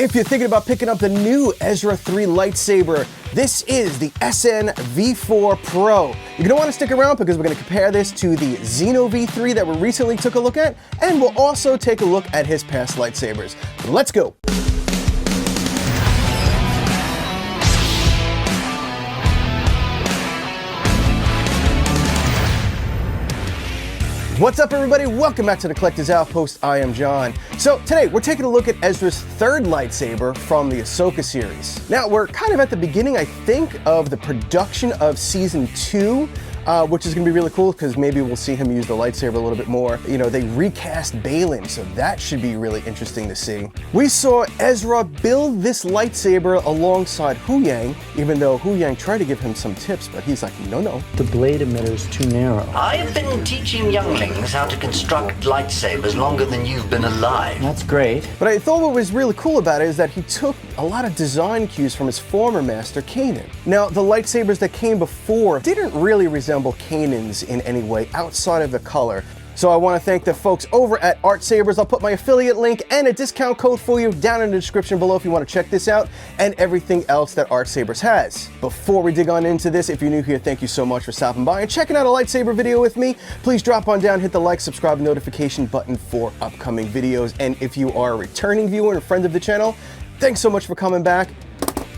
If you're thinking about picking up the new Ezra 3 lightsaber, this is the SN V4 Pro. You're going to want to stick around because we're going to compare this to the Xeno V3 that we recently took a look at, and we'll also take a look at his past lightsabers. Let's go! What's up, everybody? Welcome back to the Collector's Outpost. I am John. So today we're taking a look at Ezra's third lightsaber from the Ahsoka series. Now we're kind of at the beginning, I think, of the production of season 2. Which is going to be really cool because maybe we'll see him use the lightsaber a little bit more. You know, they recast Balin, so that should be really interesting to see. We saw Ezra build this lightsaber alongside Huyang, even though Huyang tried to give him some tips, but he's like, no. The blade emitter is too narrow. I've been teaching younglings how to construct lightsabers longer than you've been alive. That's great. But I thought what was really cool about it is that he took a lot of design cues from his former master, Kanan. Now, the lightsabers that came before didn't really resemble Kanan's in any way outside of the color. So I want to thank the folks over at Artsabers. I'll put my affiliate link and a discount code for you down in the description below if you want to check this out and everything else that Artsabers has. Before we dig on into this, if you're new here, thank you so much for stopping by and checking out a lightsaber video with me. Please drop on down, hit the like, subscribe, and notification button for upcoming videos. And if you are a returning viewer and a friend of the channel, thanks so much for coming back.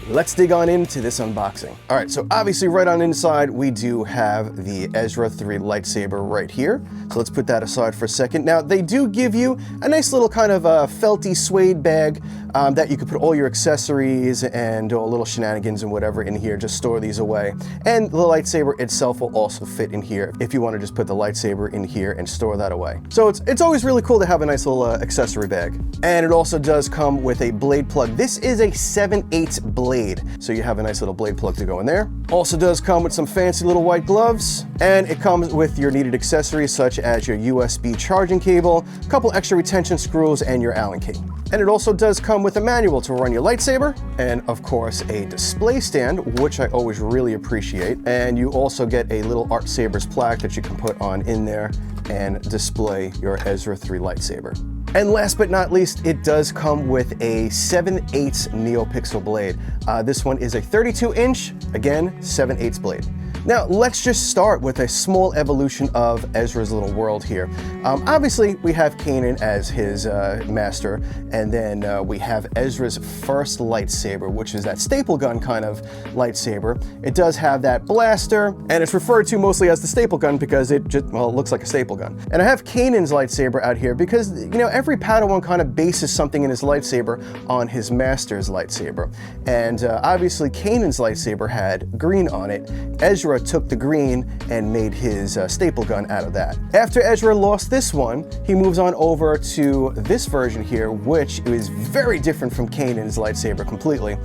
Let's dig on into this unboxing. All right, so obviously right on inside, we do have the Ezra 3 lightsaber right here. So let's put that aside for a second. Now, they do give you a nice little kind of felty suede bag that you could put all your accessories and little shenanigans and whatever in here. Just store these away. And the lightsaber itself will also fit in here if you want to just put the lightsaber in here and store that away. So it's always really cool to have a nice little accessory bag. And it also does come with a blade plug. This is a 7/8 blade. So you have a nice little blade plug to go in there. Also does come with some fancy little white gloves, and it comes with your needed accessories such as your USB charging cable, a couple extra retention screws, and your Allen key. And it also does come with a manual to run your lightsaber, and of course a display stand, which I always really appreciate. And you also get a little Artsabers plaque that you can put on in there and display your Ezra 3 lightsaber. And last but not least, it does come with a 7/8 NeoPixel blade. This one is a 32-inch, again, 7/8 blade. Now, let's just start with a small evolution of Ezra's little world here. Obviously, we have Kanan as his master, and then we have Ezra's first lightsaber, which is that staple gun kind of lightsaber. It does have that blaster, and it's referred to mostly as the staple gun because it just, well, it looks like a staple gun. And I have Kanan's lightsaber out here because, you know, every Padawan kind of bases something in his lightsaber on his master's lightsaber. And obviously, Kanan's lightsaber had green on it. Ezra took the green and made his staple gun out of that. After Ezra lost this one, he moves on over to this version here, which is very different from Kanan's lightsaber completely,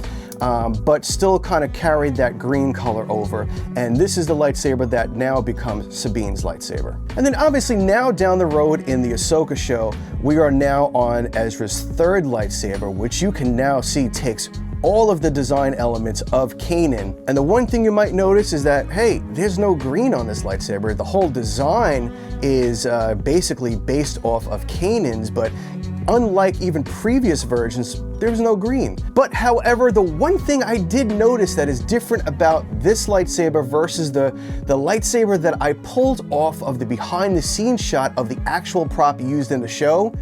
but still kind of carried that green color over. And this is the lightsaber that now becomes Sabine's lightsaber. And then obviously now down the road in the Ahsoka show, we are now on Ezra's third lightsaber, which you can now see takes all of the design elements of Kanan. And the one thing you might notice is that, hey, there's no green on this lightsaber. The whole design is basically based off of Kanan's, but unlike even previous versions, there's no green. But however, the one thing I did notice that is different about this lightsaber versus the lightsaber that I pulled off of the behind the scenes shot of the actual prop used in the show,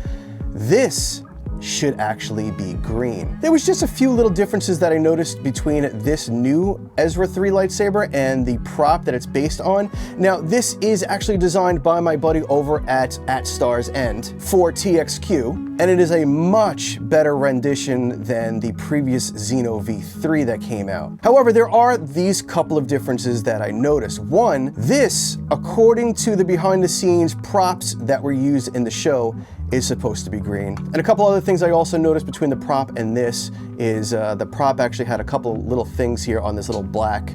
this should actually be green. There was just a few little differences that I noticed between this new Ezra 3 lightsaber and the prop that it's based on. Now, this is actually designed by my buddy over at Star's End for TXQ, and it is a much better rendition than the previous Xeno V3 that came out. However, there are these couple of differences that I noticed. One, this, according to the behind the scenes props that were used in the show, is supposed to be green. And a couple other things I also noticed between the prop and this is the prop actually had a couple little things here on this little black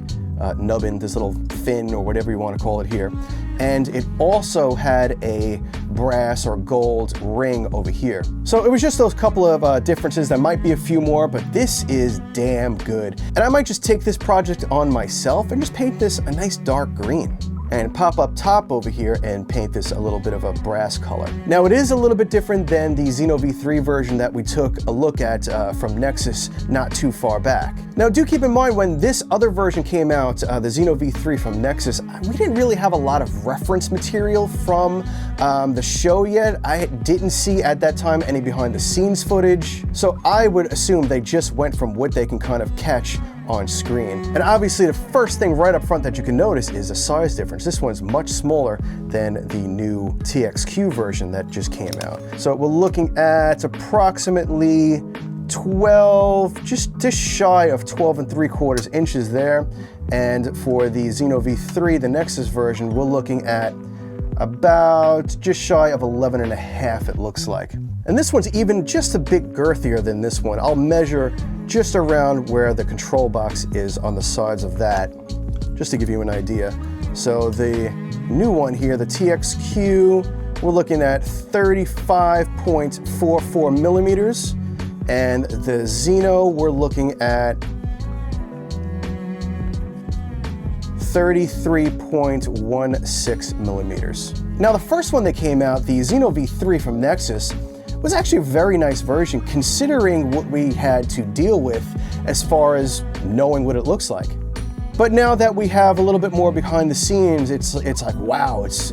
nubbin, this little fin or whatever you want to call it here. And it also had a brass or gold ring over here. So it was just those couple of differences. There might be a few more, but this is damn good. And I might just take this project on myself and just paint this a nice dark green. and pop up top over here and paint this a little bit of a brass color. Now it is a little bit different than the Xeno V3 version that we took a look at from Nexus not too far back. Now do keep in mind when this other version came out, the Xeno V3 from Nexus, we didn't really have a lot of reference material from the show yet. I didn't see at that time any behind the scenes footage, so I would assume they just went from what they can kind of catch on screen. And obviously the first thing right up front that you can notice is the size difference. This one's much smaller than the new TXQ version that just came out. So we're looking at approximately 12, just shy of 12 3/4 inches there. And for the Xeno V3, the Nexus version, we're looking at about just shy of 11.5, it looks like. And this one's even just a bit girthier than this one. I'll measure just around where the control box is on the sides of that, just to give you an idea. So the new one here, the TXQ, we're looking at 35.44 millimeters. And the Xeno, we're looking at 33.16 millimeters. Now the first one that came out, the Xeno V3 from Nexus, was actually a very nice version considering what we had to deal with as far as knowing what it looks like. But now that we have a little bit more behind the scenes, it's like, wow, it's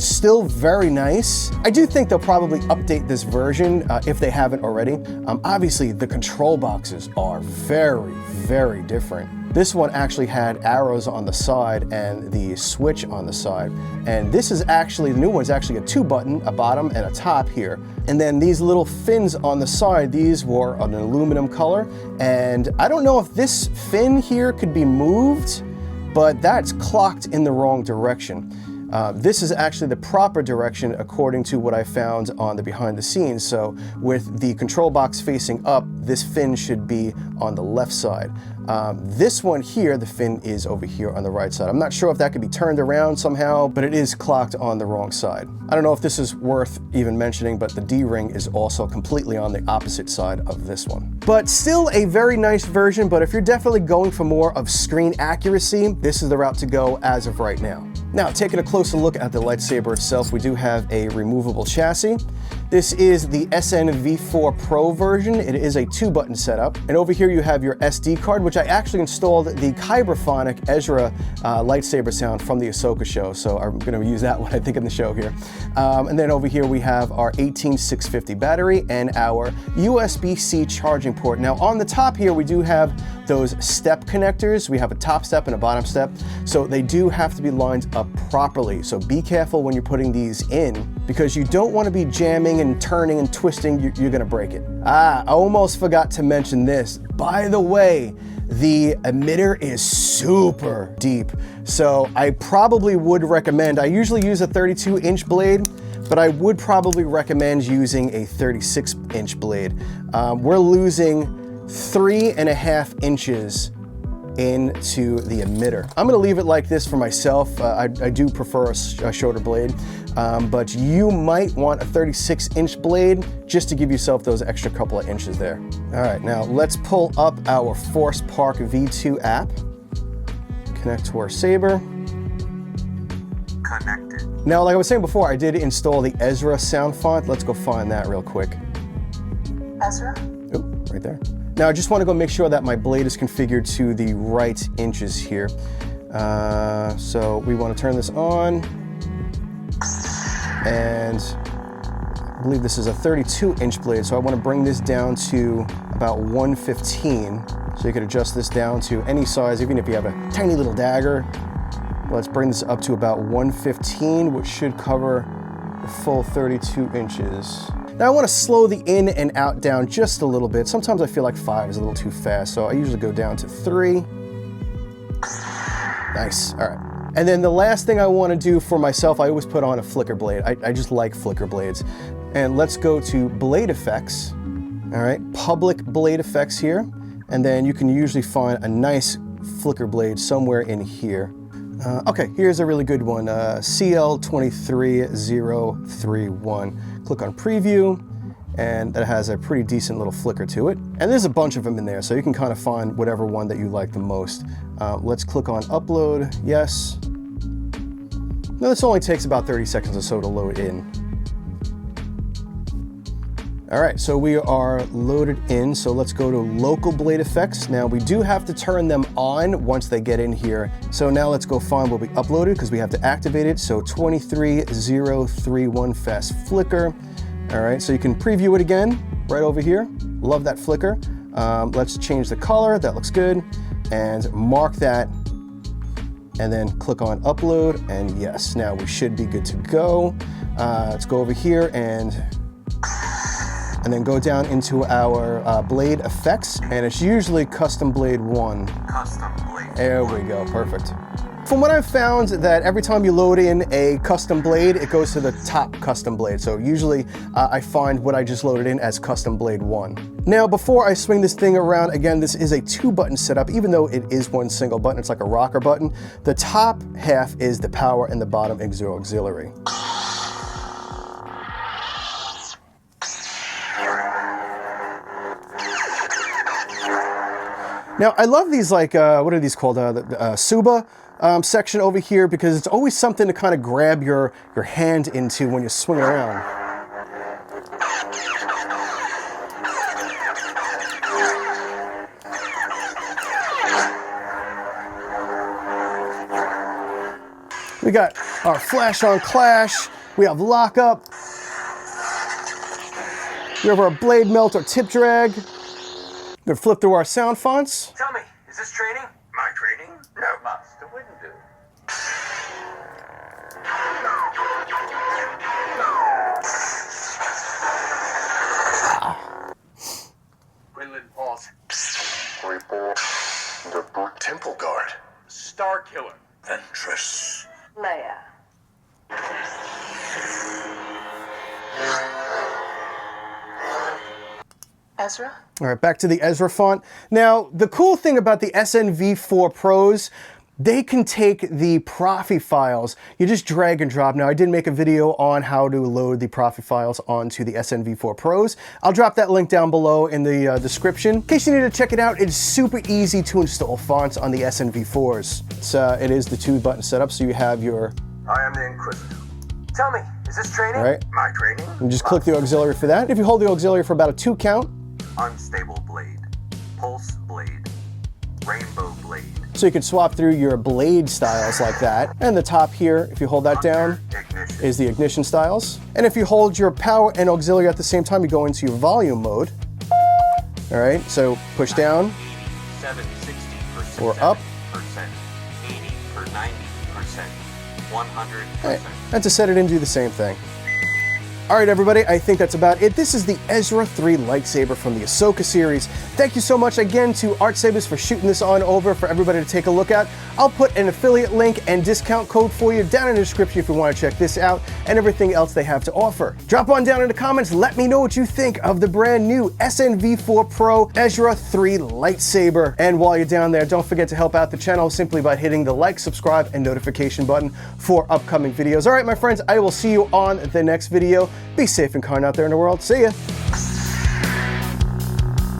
still very nice. I do think they'll probably update this version if they haven't already. Obviously, the control boxes are very, very different. This one actually had arrows on the side and the switch on the side. And this is actually, the new one's actually a 2-button, a bottom and a top here. And then these little fins on the side, these were an aluminum color. And I don't know if this fin here could be moved, but that's clocked in the wrong direction. This is actually the proper direction according to what I found on the behind the scenes. So with the control box facing up, this fin should be on the left side. This one here, the fin is over here on the right side. I'm not sure if that could be turned around somehow, but it is clocked on the wrong side. I don't know if this is worth even mentioning, but the D-ring is also completely on the opposite side of this one. But still a very nice version, but if you're definitely going for more of screen accuracy, this is the route to go as of right now. Now, taking a closer look at the lightsaber itself, we do have a removable chassis. This is the SN V4 Pro version. It is a 2-button setup. And over here you have your SD card, which I actually installed the Kyberphonic Ezra lightsaber sound from the Ahsoka show. So I'm going to use that one, I think, in the show here. And then over here we have our 18650 battery and our USB-C charging port. Now on the top here we do have those step connectors. We have a top step and a bottom step. So they do have to be lined up properly. So be careful when you're putting these in, because you don't want to be jamming and turning and twisting. You're going to break it. I almost forgot to mention this. By the way, the emitter is super deep. So I probably would recommend, I usually use a 32-inch blade, but I would probably recommend using a 36-inch blade. We're losing 3.5 inches into the emitter. I'm gonna leave it like this for myself. I do prefer a shorter blade, but you might want a 36-inch blade just to give yourself those extra couple of inches there. All right, now let's pull up our Force Park V2 app, connect to our Saber. Connected. Now, like I was saying before, I did install the Ezra sound font. Let's go find that real quick. Ezra? Oh, right there. Now, I just want to go make sure that my blade is configured to the right inches here. So we want to turn this on. And I believe this is a 32-inch blade, so I want to bring this down to about 115. So you could adjust this down to any size, even if you have a tiny little dagger. Let's bring this up to about 115, which should cover the full 32 inches. Now I want to slow the in and out down just a little bit. Sometimes I feel like 5 is a little too fast, so I usually go down to 3. Nice, all right. And then the last thing I want to do for myself, I always put on a flicker blade. I just like flicker blades. And let's go to blade effects. All right, public blade effects here. And then you can usually find a nice flicker blade somewhere in here. Okay, here's a really good one, CL23031. Click on preview, and that has a pretty decent little flicker to it. And there's a bunch of them in there, so you can kind of find whatever one that you like the most. Let's click on upload, yes. Now this only takes about 30 seconds or so to load in. All right, so we are loaded in, so let's go to local blade effects. Now we do have to turn them on once they get in here. So now let's go find what we uploaded because we have to activate it. So 23031 fast flicker. All right, so you can preview it again right over here. Love that flicker. Let's change the color, that looks good. And mark that and then click on upload, and yes, now we should be good to go. Let's go over here and then go down into our blade effects, and it's usually custom blade 1. Custom blade. There we go, perfect. From what I've found, that every time you load in a custom blade, it goes to the top custom blade. So usually I find what I just loaded in as custom blade 1. Now, before I swing this thing around, again, this is a 2-button setup, even though it is one single button, it's like a rocker button. The top half is the power and the bottom is auxiliary. Now, I love these, like, what are these called? The Suba section over here, because it's always something to kind of grab your hand into when you're swinging around. We got our flash on clash. We have lockup. We have our blade melt or tip drag. We're gonna flip through our sound fonts. Tell me, is this training? My training? No. Master wouldn't do. Quinlan, pause. Report the Temple Guard. Star Killer. Ventress. Leia. Ezra? All right, back to the Ezra font. Now, the cool thing about the SNV4 Pros, they can take the Profi files. You just drag and drop. Now, I did make a video on how to load the Profi files onto the SNV4 Pros. I'll drop that link down below in the description. In case you need to check it out, it's super easy to install fonts on the SNV4s. It is the 2-button setup, so you have your... I am the Inquisitor. Tell me, is this training? Right. My training? You just click the auxiliary for that. If you hold the auxiliary for about a 2 count, Unstable blade. Pulse blade. Rainbow blade. so you can swap through your blade styles like that. And the top here, if you hold that down, Ignition. is the ignition styles. And if you hold your power and auxiliary at the same time, you go into your volume mode. All right, so push down 60%. or up. 80 or 90%. 100%. Right. And to set it in, do the same thing. All right, everybody, I think that's about it. This is the Ezra 3 lightsaber from the Ahsoka series. Thank you so much again to Artsabers for shooting this on over for everybody to take a look at. I'll put an affiliate link and discount code for you down in the description if you want to check this out and everything else they have to offer. Drop on down in the comments, let me know what you think of the brand new SNV4 Pro Ezra 3 lightsaber. And while you're down there, don't forget to help out the channel simply by hitting the like, subscribe, and notification button for upcoming videos. All right, my friends, I will see you on the next video. Be safe and kind out there in the world. See ya.